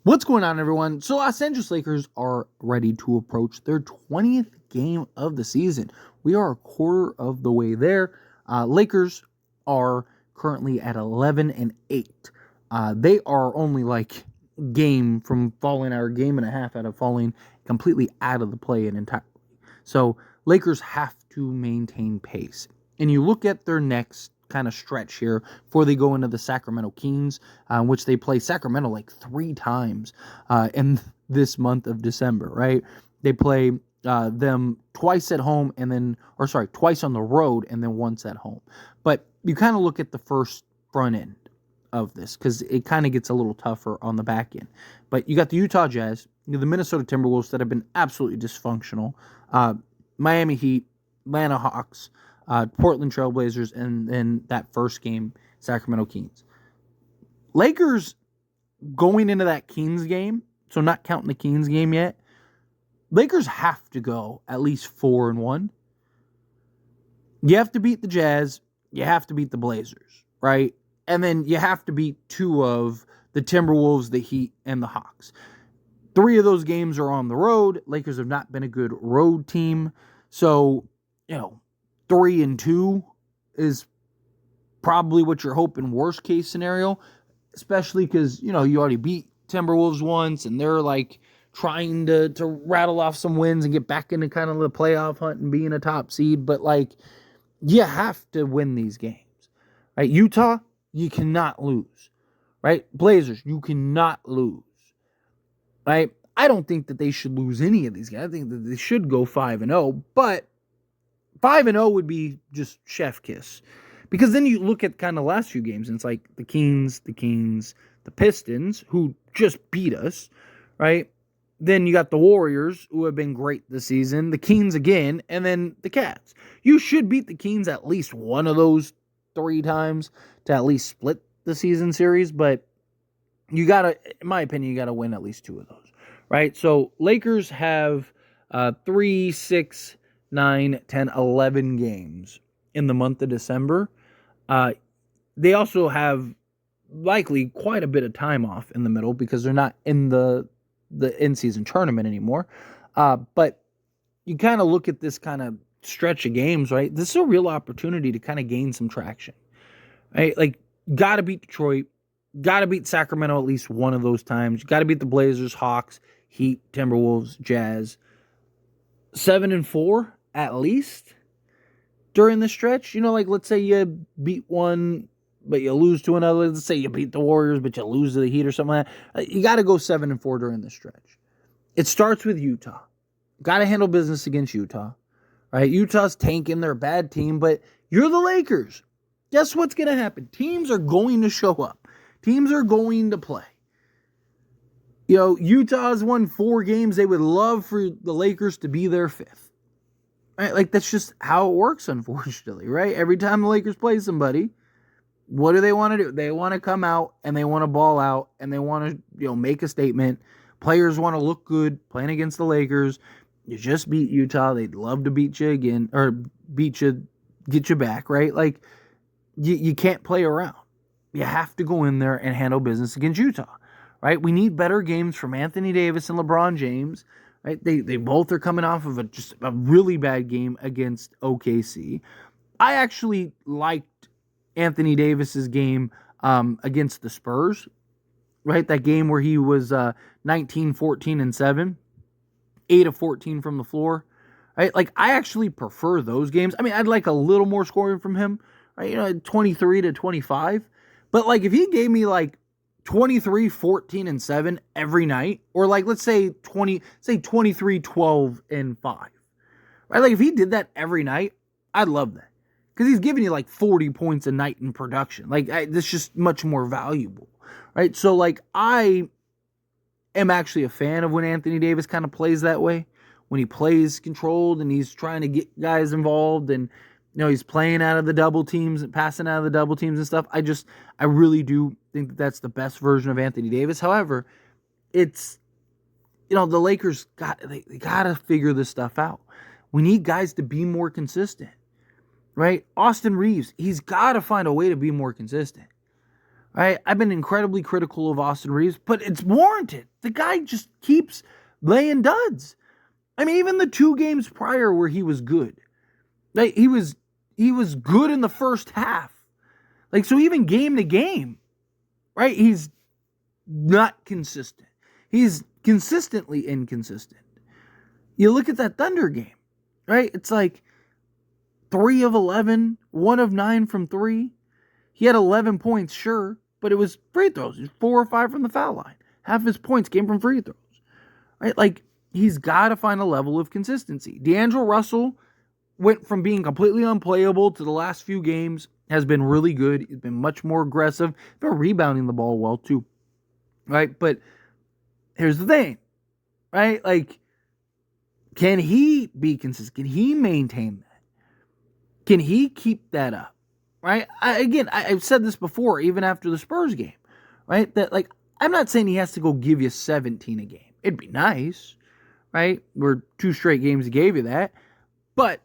What's going on, everyone? So, Los Angeles Lakers are ready to approach their 20th game of the season. We are a quarter of the way there. Lakers are currently at 11-8. They are only like game from falling, or game and a half out of falling completely out of the play-in entirely. So, Lakers have to maintain pace. And you look at their next kind of stretch here before they go into the Sacramento Kings, which they play Sacramento like 3 times in this month of December, right? They play them twice at home twice on the road and then once at home. But you kind of look at the first front end of this because it kind of gets a little tougher on the back end. But you got the Utah Jazz, the Minnesota Timberwolves that have been absolutely dysfunctional, Miami Heat, Atlanta Hawks, Portland Trailblazers, and then that first game, Sacramento Kings. Lakers going into that Kings game, so not counting the Kings game yet, Lakers have to go at least 4-1. You have to beat the Jazz. You have to beat the Blazers, right? And then you have to beat 2 of the Timberwolves, the Heat, and the Hawks. 3 of those games are on the road. Lakers have not been a good road team. So, 3-2 is probably what you're hoping worst case scenario, especially because, you already beat Timberwolves once and they're like trying to rattle off some wins and get back into kind of the playoff hunt and being a top seed. But like, you have to win these games, right? Utah, you cannot lose, right? Blazers, you cannot lose, right? I don't think that they should lose any of these games. I think that they should go 5-0, but 5-0 would be just chef kiss. Because then you look at kind of the last few games, and it's like the Kings, the Pistons, who just beat us, right? Then you got the Warriors, who have been great this season, the Kings again, and then the Cavs. You should beat the Kings at least one of those 3 times to at least split the season series, but you got to, in my opinion, you got to win at least 2 of those, right? So Lakers have 3, 6, 9, 10, 11 games in the month of December. They also have likely quite a bit of time off in the middle because they're not in the in-season tournament anymore. But you kind of look at this kind of stretch of games, right? This is a real opportunity to kind of gain some traction, right? Like, got to beat Detroit, got to beat Sacramento at least one of those times. Got to beat the Blazers, Hawks, Heat, Timberwolves, Jazz. 7-4 at least during the stretch. Like, let's say you beat one, but you lose to another. Let's say you beat the Warriors, but you lose to the Heat or something like that. You got to go 7-4 during the stretch. It starts with Utah. Got to handle business against Utah, right? Utah's tanking. They're a bad team, but you're the Lakers. Guess what's going to happen? Teams are going to show up. Teams are going to play. Utah's won 4 games. They would love for the Lakers to be their 5th. Right? Like, that's just how it works, unfortunately, right? Every time the Lakers play somebody, what do they want to do? They want to come out and they want to ball out and they want to, make a statement. Players want to look good playing against the Lakers. You just beat Utah. They'd love to beat you again or beat you, get you back, right? Like, you can't play around. You have to go in there and handle business against Utah. Right, we need better games from Anthony Davis and LeBron James. Right, they both are coming off of just a really bad game against OKC. I actually liked Anthony Davis's game against the Spurs. Right, that game where he was 19, 14, and 7, 8 of 14 from the floor. Right, like, I actually prefer those games. I mean, I'd like a little more scoring from him. Right, 23 to 25. But like, if he gave me like 23, 14, and 7 every night, or like, let's say 23, 12, and 5. Right? Like, if he did that every night, I'd love that. Because he's giving you like 40 points a night in production. Like, that's just much more valuable. Right? So, like, I am actually a fan of when Anthony Davis kind of plays that way. When he plays controlled and he's trying to get guys involved and, he's playing out of the double teams and passing out of the double teams and stuff. I really do think that that's the best version of Anthony Davis. However, it's, the Lakers they got to figure this stuff out. We need guys to be more consistent, right? Austin Reeves, he's got to find a way to be more consistent, Right? I've been incredibly critical of Austin Reeves, but it's warranted. The guy just keeps laying duds. I mean, even the 2 games prior where he was good, like he was good in the first half. Like, so even game to game, right? He's not consistent. He's consistently inconsistent. You look at that Thunder game, right? It's like 3 of 11, 1 of 9 from 3. He had 11 points, sure, but it was free throws. He was 4 or 5 from the foul line. Half his points came from free throws, right? Like, he's got to find a level of consistency. D'Angelo Russell went from being completely unplayable to the last few games, has been really good. He's been much more aggressive, been rebounding the ball well too, right? But here's the thing, right? Like, can he be consistent? Can he maintain that? Can he keep that up? Right? I've said this before, even after the Spurs game, right? That, like, I'm not saying he has to go give you 17 a game. It'd be nice, right? We're 2 straight games he gave you that. But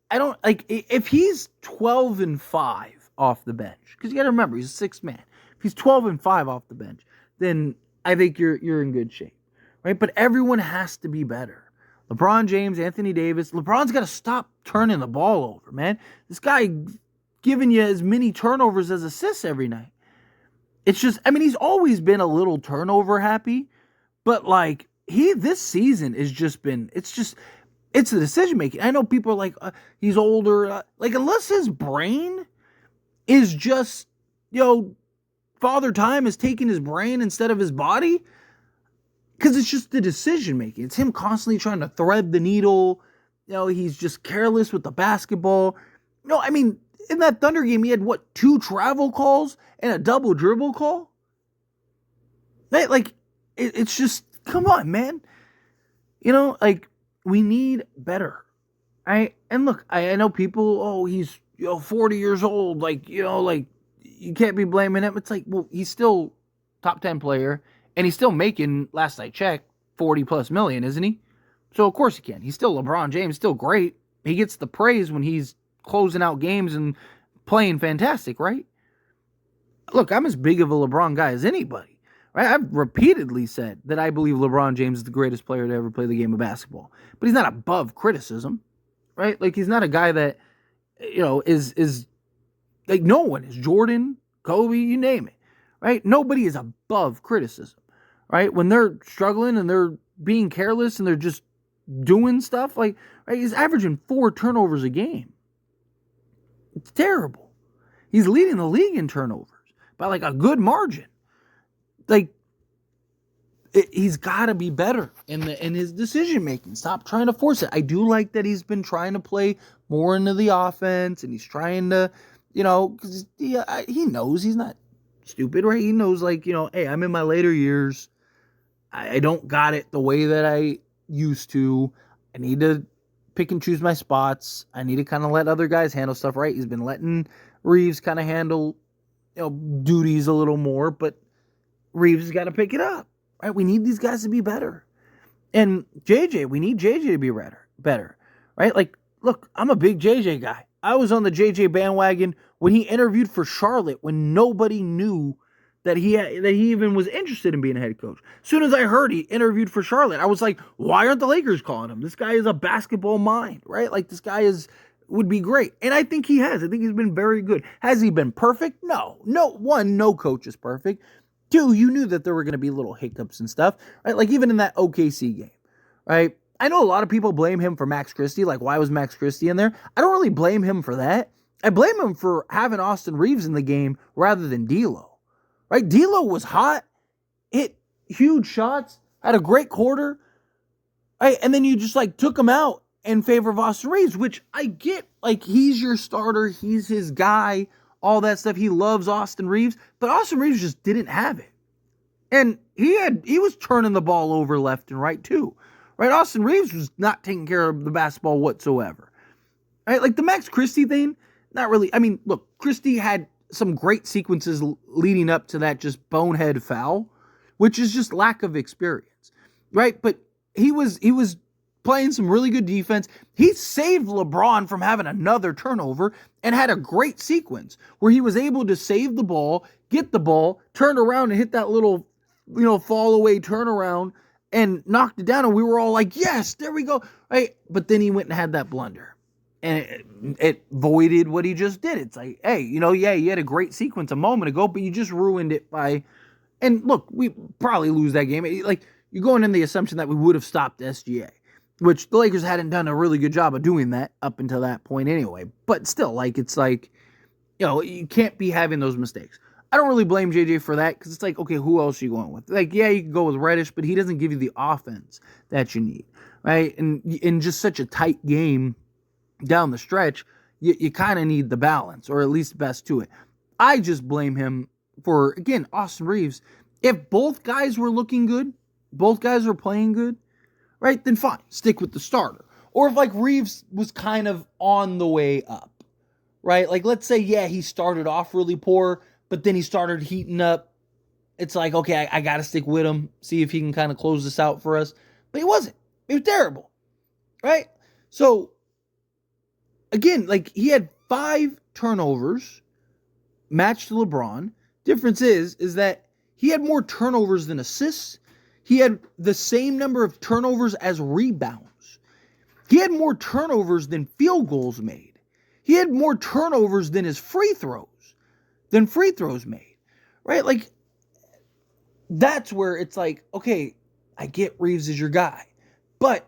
I don't, like, if he's 12-5 off the bench, because you got to remember, he's a 6th man. If he's 12-5 off the bench, then I think you're in good shape, right? But everyone has to be better. LeBron James, Anthony Davis. LeBron's got to stop turning the ball over, man. This guy giving you as many turnovers as assists every night. It's just, I mean, he's always been a little turnover happy, but like this season has just been, it's the decision making. I know people are like, he's older. Like, unless his brain is just, Father Time is taking his brain instead of his body, because it's just the decision making. It's him constantly trying to thread the needle. He's just careless with the basketball. I mean, in that Thunder game, he had, 2 travel calls and a double dribble call? Like, it's just, come on, man. Like, we need better. Right? And look, I know people, he's, 40 years old. Like, like, you can't be blaming him. It's like, well, he's still top 10 player, and he's still making, last I checked, 40+ million, isn't he? So, of course he can. He's still LeBron James, still great. He gets the praise when he's closing out games and playing fantastic, right? Look, I'm as big of a LeBron guy as anybody, right? I've repeatedly said that I believe LeBron James is the greatest player to ever play the game of basketball, but he's not above criticism, right? Like, he's not a guy that, is like, no one is. Jordan, Kobe, you name it, right? Nobody is above criticism, right? When they're struggling and they're being careless and they're just doing stuff, like, right? He's averaging 4 turnovers a game. It's terrible. He's leading the league in turnovers by like a good margin. Like, he's got to be better in his decision making. Stop trying to force it. I do like that he's been trying to play more into the offense, and he's trying to, because he knows he's not stupid, right? He knows, like, hey, I'm in my later years. I don't got it the way that I used to. I need to pick and choose my spots. I need to kind of let other guys handle stuff, right? He's been letting Reeves kind of handle, duties a little more, but Reeves has got to pick it up, right? We need these guys to be better. And we need JJ to be better, right? Like, look, I'm a big JJ guy. I was on the JJ bandwagon when he interviewed for Charlotte, when nobody knew that he even was interested in being a head coach. As soon as I heard he interviewed for Charlotte, I was like, why aren't the Lakers calling him? This guy is a basketball mind, right? Like, this guy would be great. And I think he has. I think he's been very good. Has he been perfect? No. One, no coach is perfect. 2, you knew that there were going to be little hiccups and stuff, right? Like, even in that OKC game, right? I know a lot of people blame him for Max Christie. Like, why was Max Christie in there? I don't really blame him for that. I blame him for having Austin Reeves in the game rather than D'Lo. Right? D'Lo was hot, hit huge shots, had a great quarter, right? And then you just, like, took him out in favor of Austin Reeves, which I get. Like, he's your starter, he's his guy, all that stuff. He loves Austin Reeves, but Austin Reeves just didn't have it. And he was turning the ball over left and right too, right? Austin Reeves was not taking care of the basketball whatsoever, right? Like, the Max Christie thing, not really. I mean, look, Christie had some great sequences leading up to that just bonehead foul, which is just lack of experience, right? But he was playing some really good defense. He saved LeBron from having another turnover and had a great sequence where he was able to save the ball, get the ball, turned around and hit that little, fall away turnaround and knocked it down. And we were all like, yes, there we go. Right. But then he went and had that blunder. And it voided what he just did. It's like, hey, yeah, you had a great sequence a moment ago, but you just ruined it by... And look, we probably lose that game. Like, you're going in the assumption that we would have stopped SGA, which the Lakers hadn't done a really good job of doing that up until that point anyway. But still, it's like, you can't be having those mistakes. I don't really blame JJ for that because it's like, okay, who else are you going with? Like, yeah, you can go with Reddish, but he doesn't give you the offense that you need, right? And in just such a tight game down the stretch, you kind of need the balance, or at least best to it. I just blame him for, again, Austin Reeves. If both guys were looking good, both guys were playing good, right, then fine, stick with the starter. Or if, Reeves was kind of on the way up, right? Let's say, yeah, he started off really poor, but then he started heating up. It's like, okay, I got to stick with him, see if he can kind of close this out for us. But he wasn't. He was terrible, right? So, again, he had 5 turnovers matched to LeBron. Difference is that he had more turnovers than assists. He had the same number of turnovers as rebounds. He had more turnovers than field goals made. He had more turnovers than his free throws made, right? That's where it's like, okay, I get Reeves is your guy, but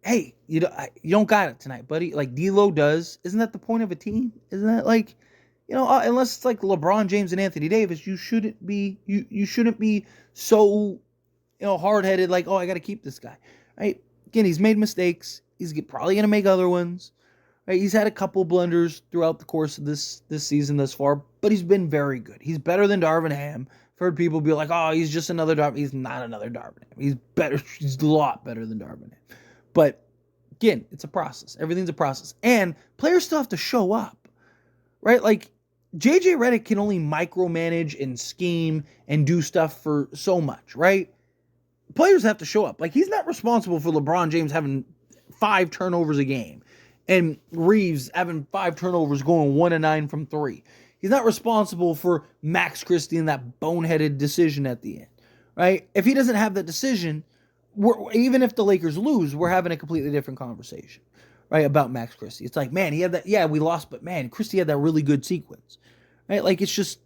hey, you don't got it tonight, buddy. D'Lo does. Isn't that the point of a team? Isn't that unless it's like LeBron James and Anthony Davis, you shouldn't be so, hard-headed, oh, I got to keep this guy, right? Again, he's made mistakes. He's probably going to make other ones, right? He's had a couple blunders throughout the course of this season thus far, but he's been very good. He's better than Darvin Ham. I've heard people be like, oh, he's just another Darvin. He's not another Darvin Ham. He's better. He's a lot better than Darvin Ham. But, again, it's a process. Everything's a process. And players still have to show up, right? JJ Redick can only micromanage and scheme and do stuff for so much, right? Players have to show up. He's not responsible for LeBron James having 5 turnovers a game and Reeves having 5 turnovers going 1-9 from 3. He's not responsible for Max Christie and that boneheaded decision at the end, right? If he doesn't have that decision, even if the Lakers lose, we're having a completely different conversation, right, about Max Christie. It's like, man, he had that, yeah, we lost, but man, Christie had that really good sequence, right? It's just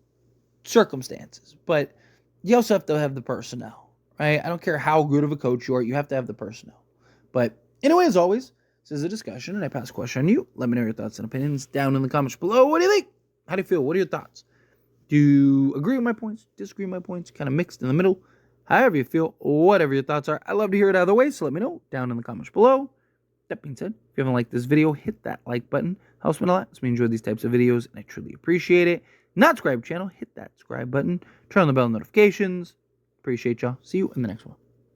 circumstances, but you also have to have the personnel, right? I don't care how good of a coach you are, you have to have the personnel. But anyway, as always, this is a discussion, and I pass a question on you. Let me know your thoughts and opinions down in the comments below. What do you think? How do you feel? What are your thoughts? Do you agree with my points? Disagree with my points? Kind of mixed in the middle? However you feel, whatever your thoughts are, I love to hear it either way, so let me know down in the comments below. That being said, if you haven't liked this video, hit that like button. Helps me a lot. Helps me enjoy these types of videos, and I truly appreciate it. Not subscribe to the channel, hit that subscribe button. Turn on the bell notifications. Appreciate y'all. See you in the next one.